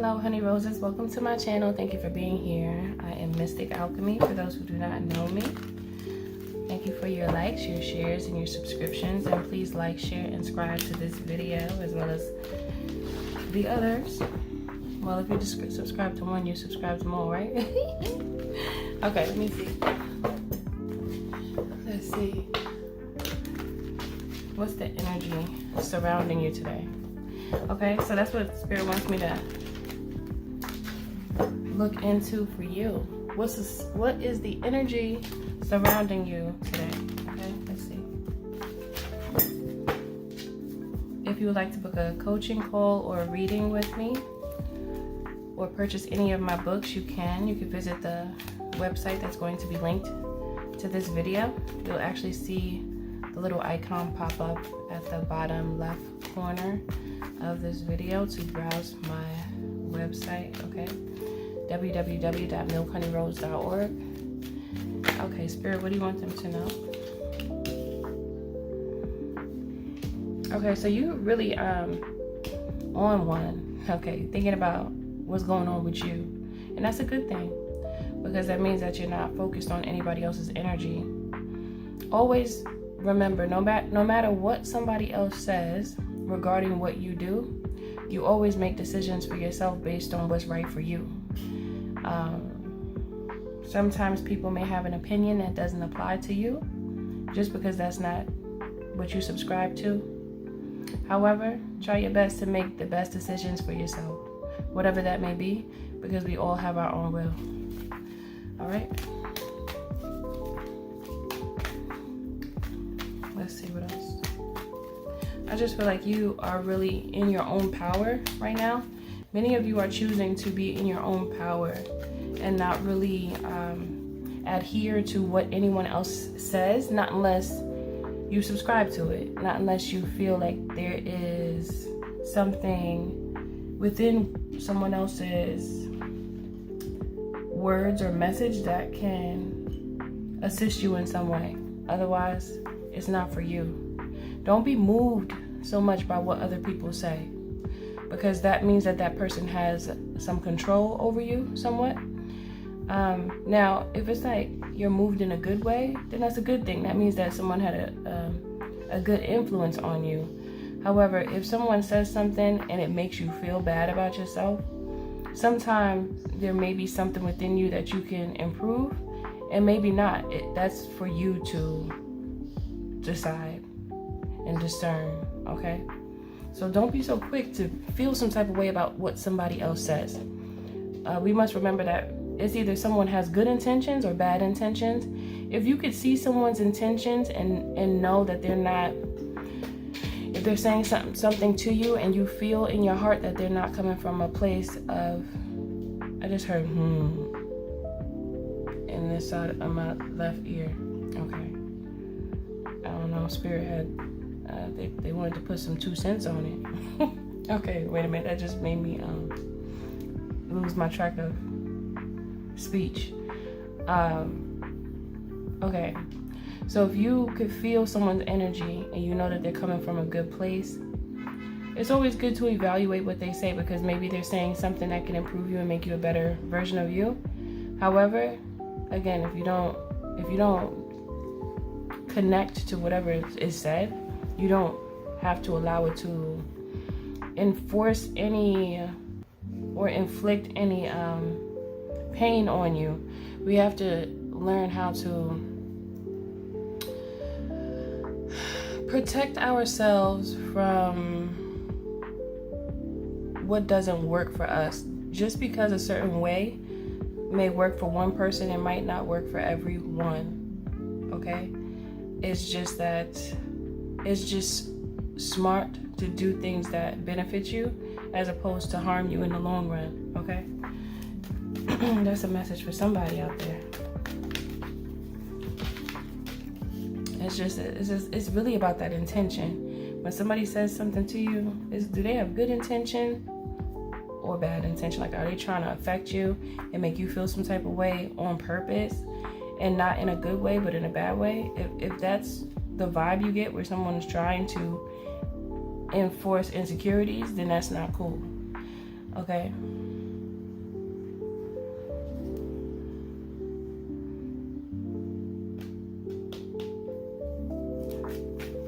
Hello, honey roses. Welcome to my channel. Thank you for being here. I am Mystic Alchemy, for those who do not know me. Thank you for your likes, your shares, and your subscriptions. And please like, share, and subscribe to this video as well as the others. Well, if you just subscribe to one, you subscribe to more, right? Okay, let me see. Let's see. What's the energy surrounding you today? Okay, so that's what Spirit wants me to look into for you. What is the energy surrounding you today? Okay, let's see. If you would like to book a coaching call or a reading with me, or purchase any of my books, you can. You can visit the website that's going to be linked to this video. You'll actually see the little icon pop up at the bottom left corner of this video to browse my website, okay? www.MNHONEYROSE.org. Okay, Spirit, what do you want them to know? Okay, so you really on one, okay, thinking about what's going on with you. And that's a good thing, because that means that you're not focused on anybody else's energy. Always remember, no matter what somebody else says regarding what you do, you always make decisions for yourself based on what's right for you. Sometimes people may have an opinion that doesn't apply to you just because that's not what you subscribe to. However, try your best to make the best decisions for yourself, whatever that may be, because we all have our own will. All right? Let's see what else. I just feel like you are really in your own power right now. Many of you are choosing to be in your own power and not really adhere to what anyone else says, not unless you subscribe to it, not unless you feel like there is something within someone else's words or message that can assist you in some way. Otherwise, it's not for you. Don't be moved so much by what other people say, because that means that that person has some control over you somewhat. Now, if it's like you're moved in a good way, then that's a good thing. That means that someone had a good influence on you. However, if someone says something and it makes you feel bad about yourself, sometimes there may be something within you that you can improve, and maybe not. That's for you to decide and discern, okay? So don't be so quick to feel some type of way about what somebody else says. We must remember that it's either someone has good intentions or bad intentions. If you could see someone's intentions and know that they're not, if they're saying something to you and you feel in your heart that they're not coming from a place of, I just heard in this side of my left ear. Okay. I don't know, Spirit had, they wanted to put some 2 cents on it. Okay, wait a minute, that just made me lose my track of speech. Okay, so if you could feel someone's energy and you know that they're coming from a good place, it's always good to evaluate what they say, because maybe they're saying something that can improve you and make you a better version of you. However, again, if you don't connect to whatever is said, you don't have to allow it to enforce any or inflict any pain on you. We have to learn how to protect ourselves from what doesn't work for us. Just because a certain way may work for one person, it might not work for everyone, okay? It's just that it's just smart to do things that benefit you as opposed to harm you in the long run, okay? That's a message for somebody out there. It's really about that intention. When somebody says something to you, do they have good intention or bad intention? Like, are they trying to affect you and make you feel some type of way on purpose, and not in a good way but in a bad way? If that's the vibe you get, where someone is trying to enforce insecurities, then that's not cool. Okay?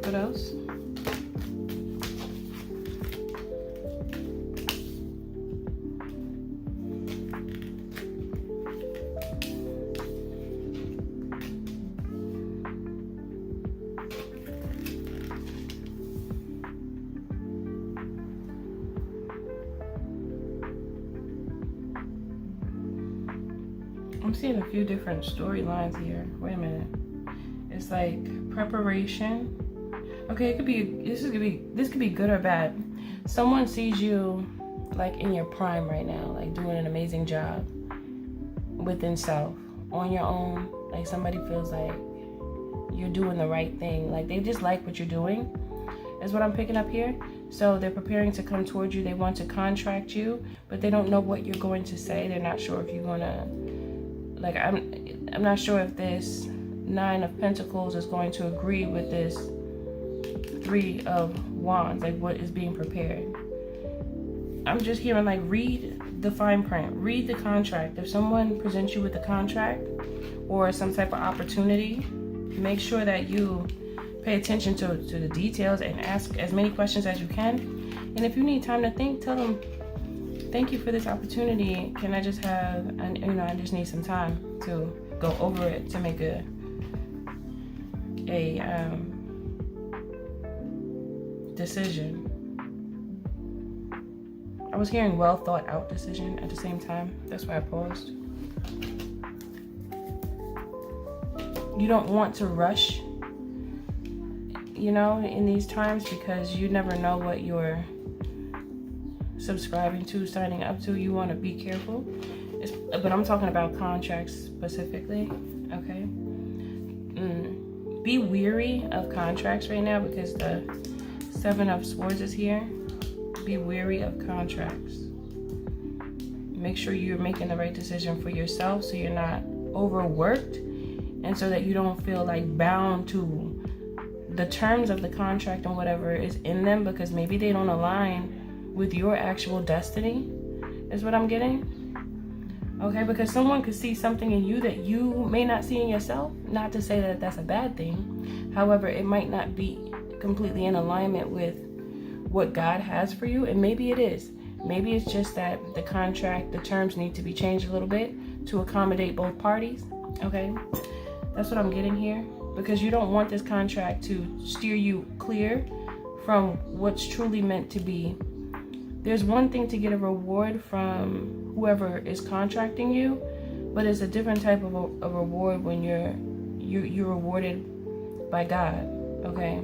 What else? I'm seeing a few different storylines here. Wait a minute. It's like preparation. Okay, it could be this could be good or bad. Someone sees you like in your prime right now, like doing an amazing job within self, on your own. Like somebody feels like you're doing the right thing. Like they just like what you're doing, is what I'm picking up here. So they're preparing to come towards you. They want to contract you, but they don't know what you're going to say. They're not sure if you're gonna, like, I'm not sure if this 9 of Pentacles is going to agree with this 3 of Wands, like what is being prepared. I'm just hearing like read the fine print, read the contract. If someone presents you with a contract or some type of opportunity, make sure that you pay attention to the details and ask as many questions as you can. And if you need time to think, tell them, thank you for this opportunity. Can I just have, and I just need some time to go over it to make a decision. I was hearing well thought out decision at the same time. That's why I paused. You don't want to rush, in these times, because you never know what you're subscribing to, signing up to. You want to be careful. But I'm talking about contracts specifically, okay? Be weary of contracts right now, because the 7 of Swords is here. Be weary of contracts. Make sure you're making the right decision for yourself so you're not overworked, and so that you don't feel like bound to the terms of the contract and whatever is in them, because maybe they don't align with your actual destiny, is what I'm getting. Okay, because someone could see something in you that you may not see in yourself. Not to say that that's a bad thing. However, it might not be completely in alignment with what God has for you. And maybe it is. Maybe it's just that the contract, the terms need to be changed a little bit to accommodate both parties. Okay, that's what I'm getting here. Because you don't want this contract to steer you clear from what's truly meant to be. There's one thing to get a reward from whoever is contracting you, but it's a different type of a reward when you're rewarded by God, okay?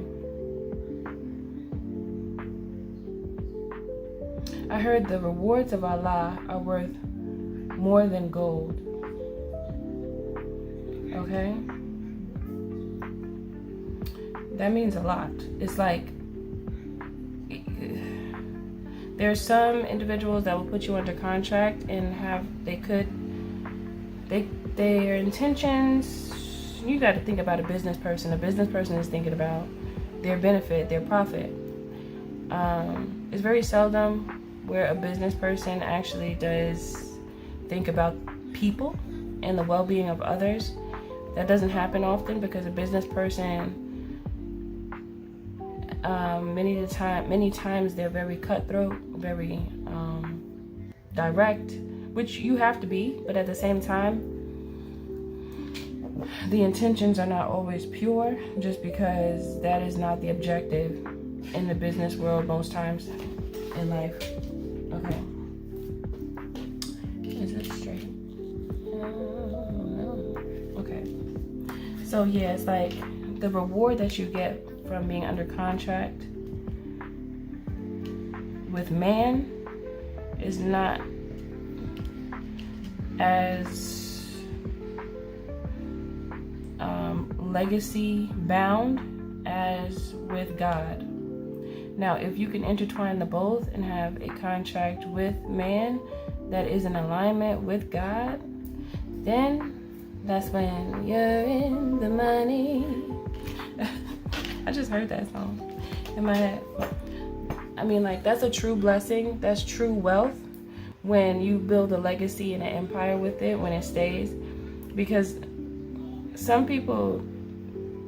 I heard the rewards of Allah are worth more than gold, okay? That means a lot. It's like, there's some individuals that will put you under contract and their intentions, you got to think about a business person. A business person is thinking about their benefit, their profit. It's very seldom where a business person actually does think about people and the well-being of others. That doesn't happen often, because a business person, many times they're very cutthroat, very direct, which you have to be, but at the same time, the intentions are not always pure, just because that is not the objective in the business world most times in life. Okay. Is it straight? No. Okay. So yeah, it's like the reward that you get from being under contract with man is not as legacy bound as with God. Now, if you can intertwine the both and have a contract with man that is in alignment with God, then that's when you're in the money. I just heard that song in my head. I mean, like, that's a true blessing. That's true wealth when you build a legacy and an empire with it, when it stays. Because some people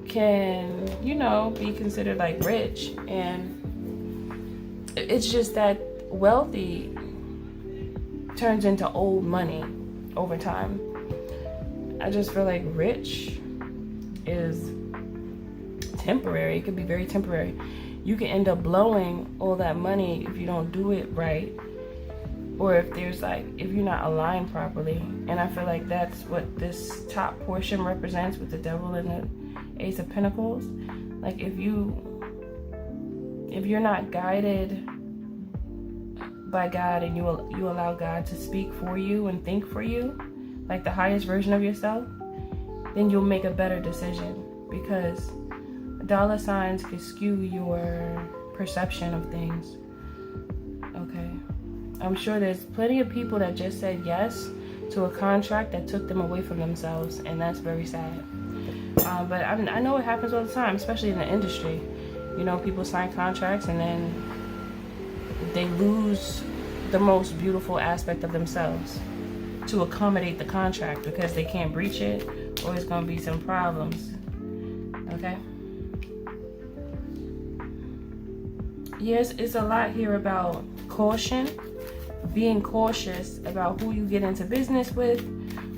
can, be considered like rich, and it's just that wealthy turns into old money over time. I just feel like rich is temporary. It can be very temporary. You can end up blowing all that money if you don't do it right, or if you're not aligned properly. And I feel like that's what this top portion represents with the devil and the Ace of Pentacles. Like if you're not guided by God, and you allow God to speak for you and think for you, like the highest version of yourself, then you'll make a better decision, because dollar signs can skew your perception of things. Okay, I'm sure there's plenty of people that just said yes to a contract that took them away from themselves, and that's very sad. But I know it happens all the time, especially in the industry. People sign contracts and then they lose the most beautiful aspect of themselves to accommodate the contract, because they can't breach it, or there's going to be some problems. Okay? Yes, it's a lot here about caution, being cautious about who you get into business with,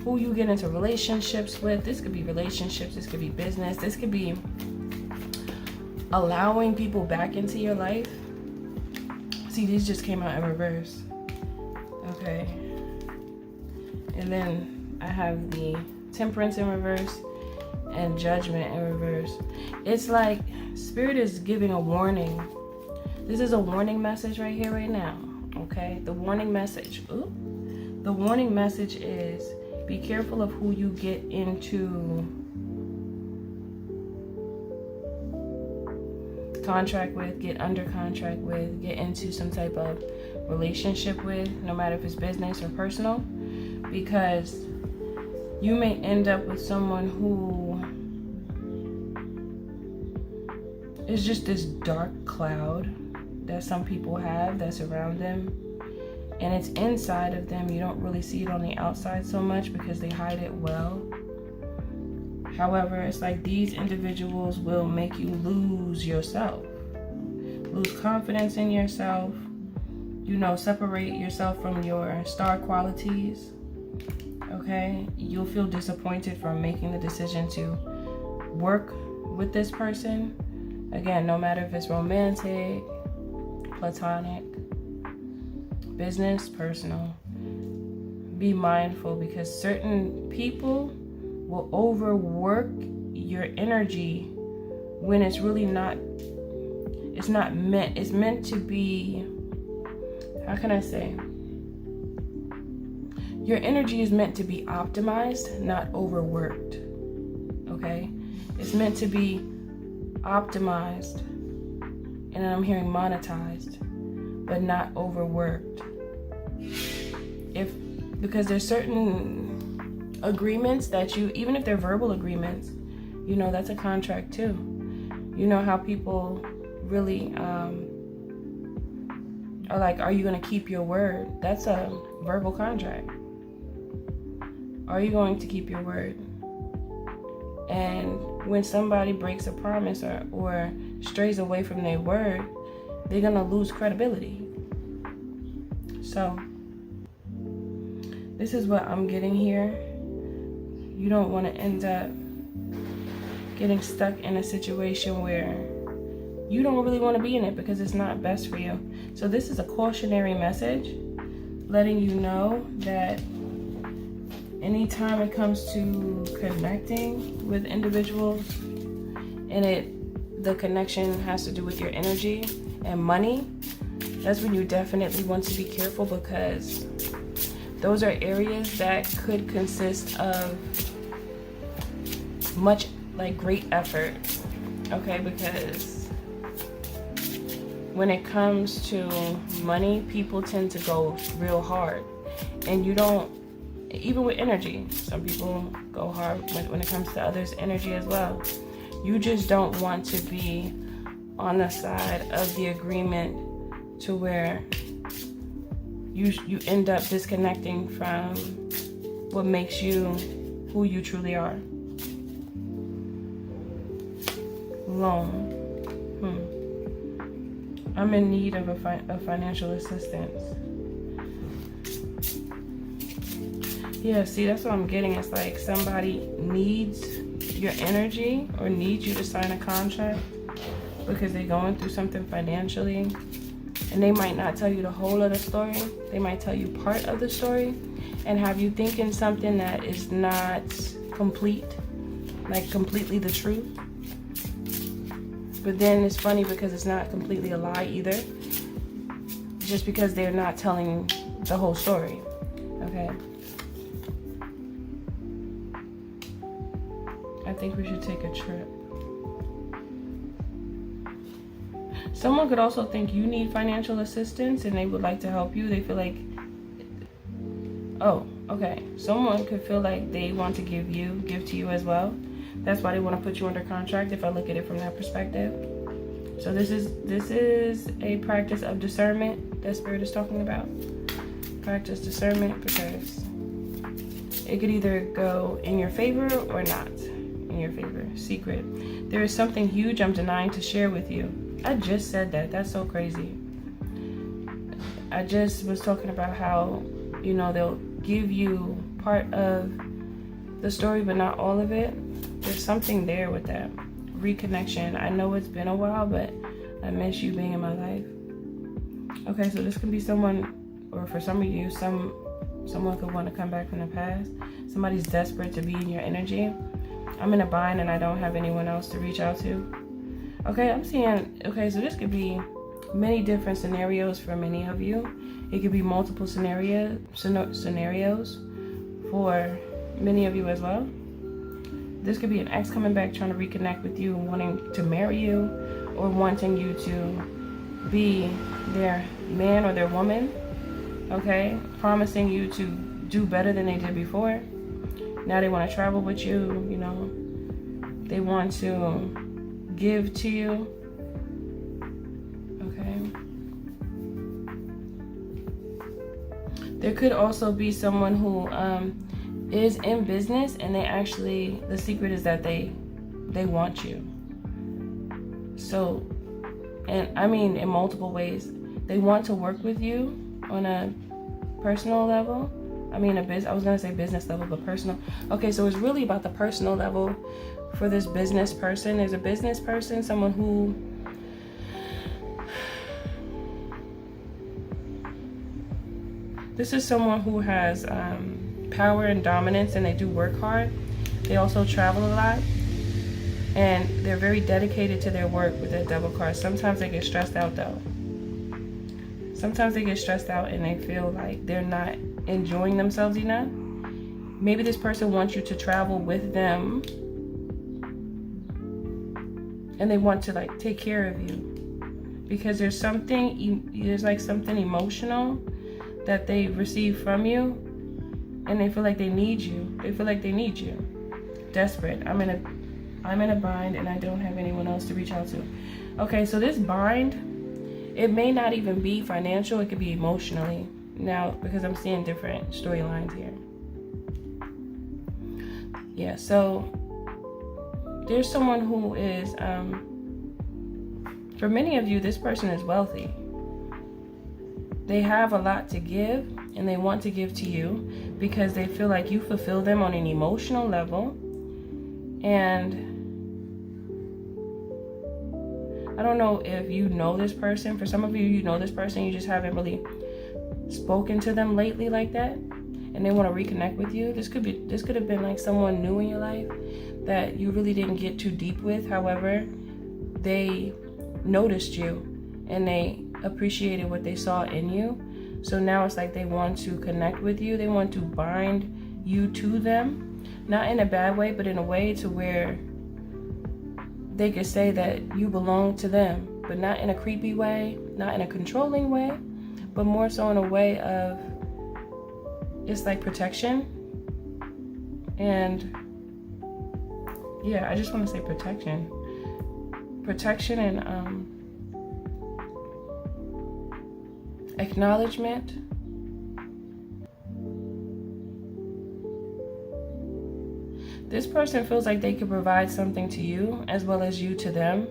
who you get into relationships with. This could be relationships, this could be business, this could be allowing people back into your life. See, these just came out in reverse. Okay. And then I have the Temperance in reverse and Judgment in reverse. It's like Spirit is giving a warning. This is a warning message right here, right now. Okay? The warning message. The warning message is, be careful of who you get into contract with, get under contract with, get into some type of relationship with, no matter if it's business or personal, because you may end up with someone who is just this dark cloud that some people have that's around them, and it's inside of them. You don't really see it on the outside so much because they hide it well. However, it's like these individuals will make you lose yourself, lose confidence in yourself, separate yourself from your star qualities. Okay? You'll feel disappointed from making the decision to work with this person. Again, no matter if it's romantic, platonic, business, personal. Be mindful, because certain people will overwork your energy when it's really not. It's meant to be, how can I say? Your energy is meant to be optimized, not overworked. Okay? It's meant to be optimized, and I'm hearing monetized, but not overworked. Because there's certain agreements that even if they're verbal agreements, that's a contract too. How people really are like, are you going to keep your word? That's a verbal contract. Are you going to keep your word? And when somebody breaks a promise or strays away from their word, they're going to lose credibility. So this is what I'm getting here. You don't want to end up getting stuck in a situation where you don't really want to be in it, because it's not best for you. So this is a cautionary message, letting you know that anytime it comes to connecting with individuals, and the connection has to do with your energy and money, that's when you definitely want to be careful, because those are areas that could consist of much, like, great effort. Okay? Because when it comes to money, people tend to go real hard. And you don't, even with energy, some people go hard when it comes to others' energy as well. You just don't want to be on the side of the agreement to where you end up disconnecting from what makes you who you truly are. loan. I'm in need of financial assistance. Yeah, see, that's what I'm getting. It's like somebody needs your energy or needs you to sign a contract because they're going through something financially. And they might not tell you the whole of the story. They might tell you part of the story and have you thinking something that is not complete, like completely the truth. But then it's funny because it's not completely a lie either, just because they're not telling the whole story, okay? I think we should take a trip. Someone could also think you need financial assistance and they would like to help you. They feel like, oh, okay. Someone could feel like they want to give to you as well. That's why they want to put you under contract if I look at it from that perspective. So this is a practice of discernment that Spirit is talking about. Practice discernment because it could either go in your favor or not in your favor. Secret. There is something huge I'm denying to share with you. I just said that. That's so crazy. I just was talking about how, you know, they'll give you part of the story but not all of it. There's something there with that. Reconnection. I know it's been a while, but I miss you being in my life. Okay, so this could be someone, or for some of you, someone could want to come back from the past. Somebody's desperate to be in your energy. I'm in a bind and I don't have anyone else to reach out to. Okay, I'm seeing, okay, so this could be many different scenarios for many of you. It could be multiple scenarios for many of you as well. This could be an ex coming back trying to reconnect with you and wanting to marry you or wanting you to be their man or their woman, okay? Promising you to do better than they did before. Now they want to travel with you, you know. They want to give to you, okay? There could also be someone who is in business and they actually, the secret is that they want you. So, and I mean in multiple ways. They want to work with you on a personal level. I mean I was gonna say business level, but personal. Okay, so it's really about the personal level for this business person. There's a business person, someone who this is someone who has power and dominance, and they do work hard. They also travel a lot, and they're very dedicated to their work with their devil card. Sometimes they get stressed out though. Sometimes they get stressed out and they feel like they're not enjoying themselves enough. Maybe this person wants you to travel with them and they want to like take care of you because there's like something emotional that they receive from you. And they feel like they need you. They feel like they need you. Desperate. I'm in a bind and I don't have anyone else to reach out to. Okay, so this bind, it may not even be financial. It could be emotionally. Now, because I'm seeing different storylines here. Yeah, so there's someone who is, for many of you, this person is wealthy. They have a lot to give and they want to give to you because they feel like you fulfill them on an emotional level. And I don't know if you know this person. For some of you, you know this person, you just haven't really spoken to them lately like that, and they want to reconnect with you. This could have been like someone new in your life that you really didn't get too deep with. However, they noticed you and they appreciated what they saw in you. So now it's like they want to connect with you. They want to bind you to them, not in a bad way, but in a way to where they could say that you belong to them, but not in a creepy way, not in a controlling way, but more so in a way of, it's like protection. And yeah, I just want to say protection and acknowledgement. This person feels like they could provide something to you as well as you to them.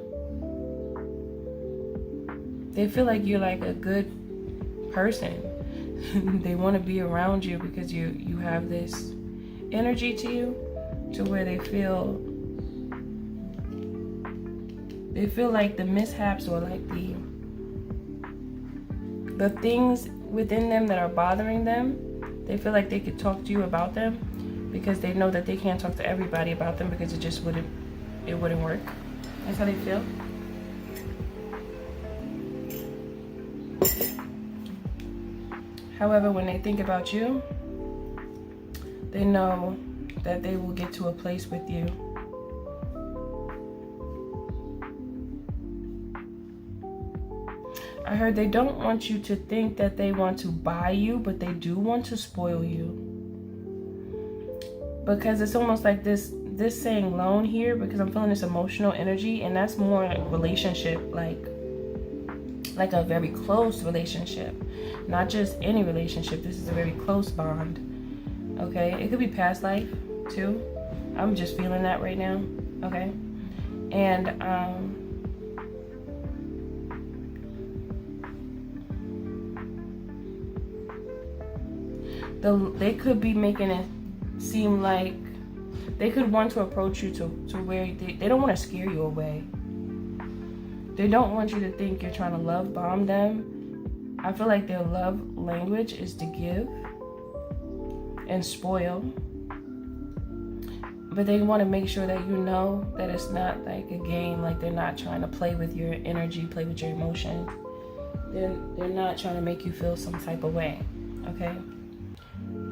They feel like you're like a good person. They want to be around you because you have this energy to you, to where they feel like the mishaps or like the things within them that are bothering them, they feel like they could talk to you about them, because they know that they can't talk to everybody about them because it just wouldn't work. That's how they feel. However, when they think about you, they know that they will get to a place with you. I heard they don't want you to think that they want to buy you, but they do want to spoil you. Because it's almost like this saying loan here, because I'm feeling this emotional energy, and that's more relationship, like a very close relationship. Not just any relationship. This is a very close bond. Okay? It could be past life too. I'm just feeling that right now. Okay? And they could be making it seem like they could want to approach you to where they don't want to scare you away. They don't want you to think you're trying to love bomb them. I feel like their love language is to give and spoil. But they want to make sure that you know that it's not like a game. Like, they're not trying to play with your energy, play with your emotions. They're not trying to make you feel some type of way. Okay?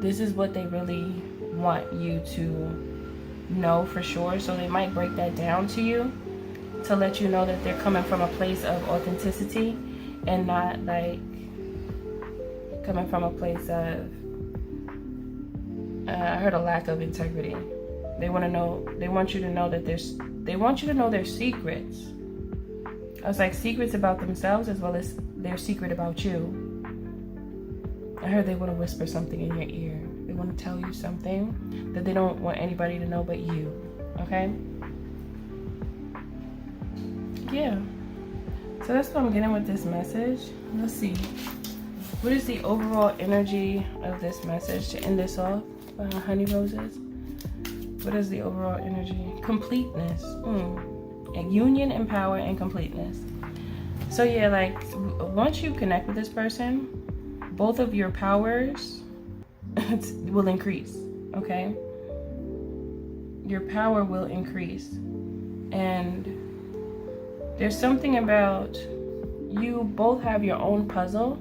This is what they really want you to know for sure. So they might break that down to you to let you know that they're coming from a place of authenticity and not like coming from a place of I heard a lack of integrity. They want you to know that they want you to know their secrets. I was like, secrets about themselves as well as their secret about you. I heard they want to whisper something in your ear. They want to tell you something that they don't want anybody to know but you. Okay? Yeah. So that's what I'm getting with this message. Let's see. What is the overall energy of this message to end this off? Honey Roses. What is the overall energy? Completeness. And union and power and completeness. So yeah, like once you connect with this person, both of your powers will increase. Okay? Your power will increase. And there's something about you both have your own puzzle.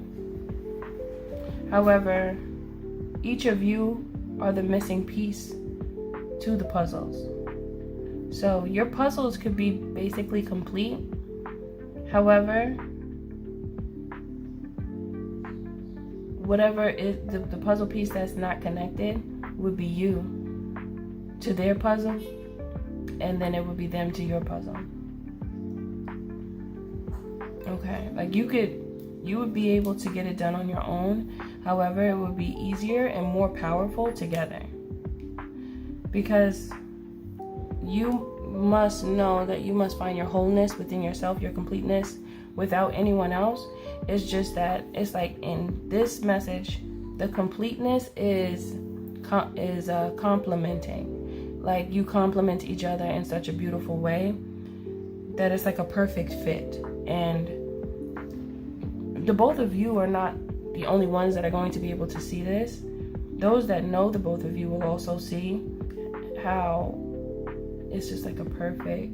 However, each of you are the missing piece to the puzzles. So your puzzles could be basically complete. However, whatever is the puzzle piece that's not connected would be you to their puzzle, and then it would be them to your puzzle. Okay, like you would be able to get it done on your own. However, it would be easier and more powerful together, because you must know that you must find your wholeness within yourself, your completeness without anyone else. It's just that it's like in this message, the completeness is complementing. Like you complement each other in such a beautiful way that it's like a perfect fit. And the both of you are not the only ones that are going to be able to see this. Those that know the both of you will also see how it's just like a perfect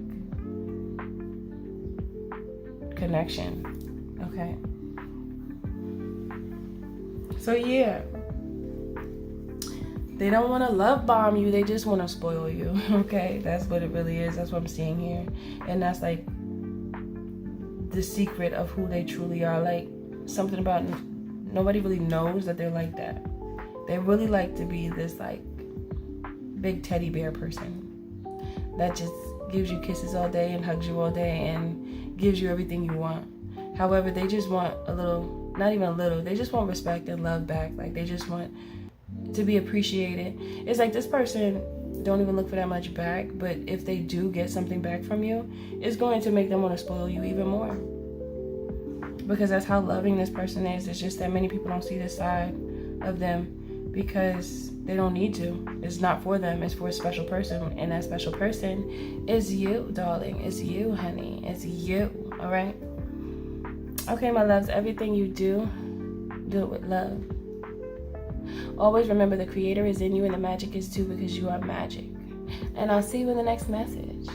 connection. Okay. So yeah, they don't want to love bomb you, they just want to spoil you. Okay, that's what it really is. That's what I'm seeing here. And that's like the secret of who they truly are. Like something about nobody really knows that they're like that. They really like to be this like big teddy bear person that just gives you kisses all day and hugs you all day and gives you everything you want. However, they just want a little, not even a little, they just want respect and love back. Like they just want to be appreciated. It's like this person don't even look for that much back, but if they do get something back from you, it's going to make them want to spoil you even more. Because that's how loving this person is. It's just that many people don't see this side of them because they don't need to. It's not for them. It's for a special person. And that special person is you, darling. It's you, honey. It's you. All right? Okay, my loves. Everything you do it with love. Always remember the creator is in you and the magic is too, because you are magic. And I'll see you in the next message.